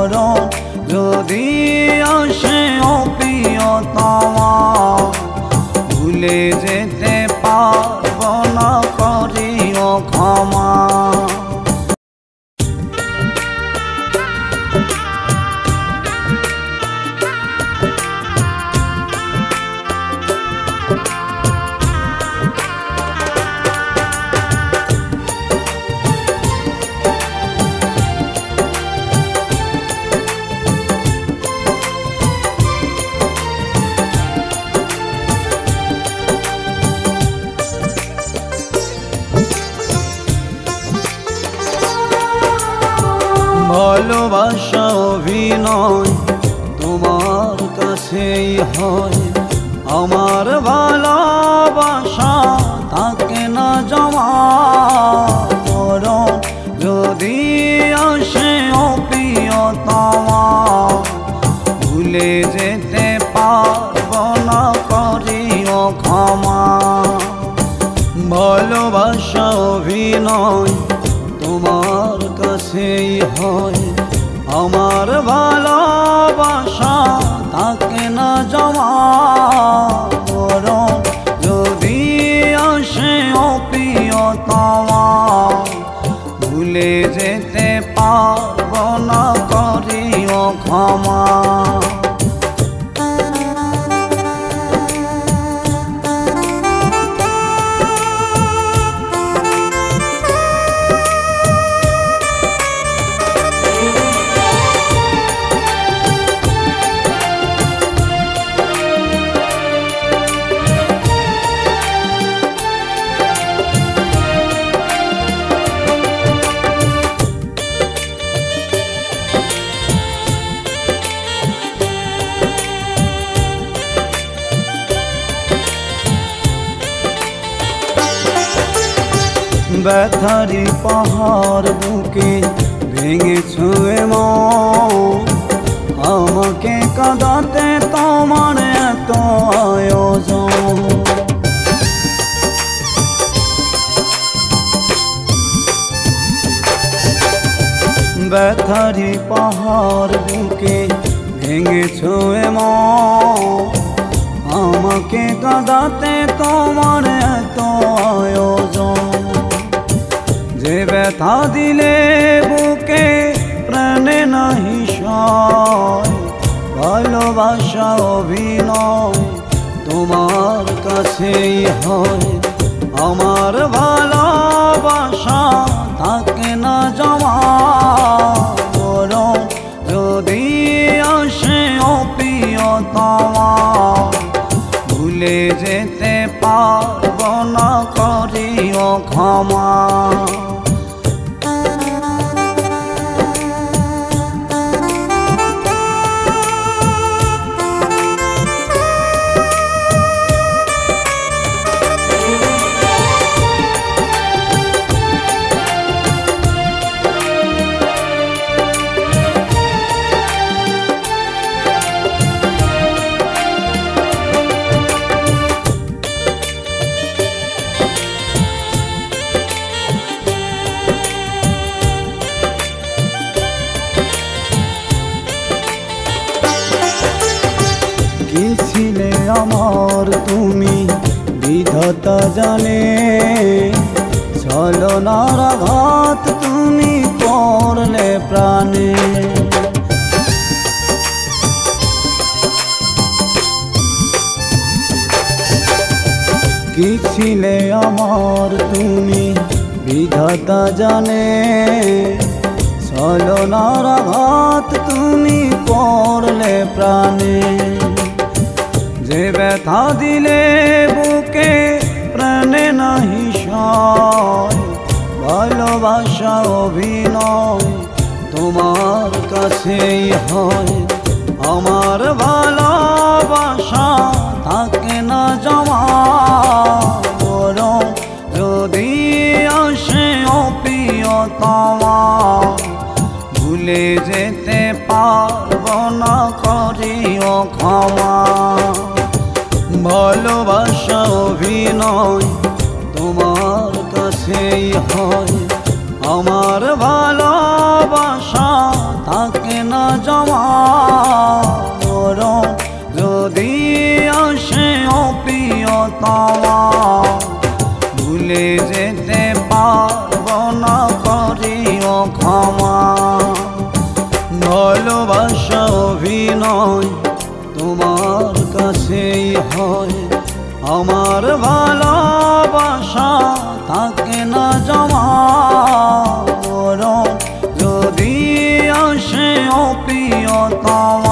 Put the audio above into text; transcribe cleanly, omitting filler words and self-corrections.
মরণ যদি আসে ও প্রিয়তমা, ভুলে যেতে পারব না, করিও ক্ষমা। ভালোবাসা অভিনয় তোমার কাছেই হয়, আমার ভালোবাসা থাকে না জমা। মরণ যদি আসে ও প্রিয়তমা, ভুলে যেতে পারব না, করিও ক্ষমা। ভালোবাসা অভিনয় তোমার কাছেই হয়, আমার ভালোবাসা থাকে না জমা। মরণ যদি আসে ও প্রিয়তমা, ভুলে যেতে পারব না, করিও ক্ষমা। ব্যথারি পাহাড় বুকে ভেঙেছ মন, আমাকে কাঁদাতে তোমার এত আয়োজন। ব্যথারি পাহাড় বুকে ভেঙেছ মন, আমাকে কাঁদাতে তোমার এত আয়োজন। যে ব্যথা দিলে বুকে প্রাণে নাহি সয়, ভালোবাসা অভিনয় তোমার কাছেই হয়, আমার ভালোবাসা থাকে না জমা। মরণ যদি আসে ও প্রিয়তমা, ভুলে যেতে পারব না, করিও ক্ষমা। কি ছিলে আমার তুমি বিধাতা জানে, ছলনার আঘাত তুমি করলে প্রাণে। কি ছিলে আমার তুমি বিধাতা জানে, ছলনার আঘাত তুমি করলে প্রাণে। যে ব্যথা দিলে বুকে প্রাণে নাহি সয়, ভালোবাসা অভিনয় তোমার কাছেই হয়, আমার ভালোবাসা থাকে না জমা। মরণ যদি আসে ও প্রিয়তমা, ভুলে যেতে পারব না, করিও ক্ষমা। ভালোবাসা অভিনয় তোমার কাছেই হয়, আমার ভালোবাসা থাকে না জমা মরণ যদি আসে অপ্রিয়তমা ভুলে যেতে পারবো না করিও ক্ষমা ভালোবাসা অভিনয় তোমার কাছেই হয় আমার ভালোবাসা থাকে না জমা মরণ যদি আসে অপ্রিয়তমা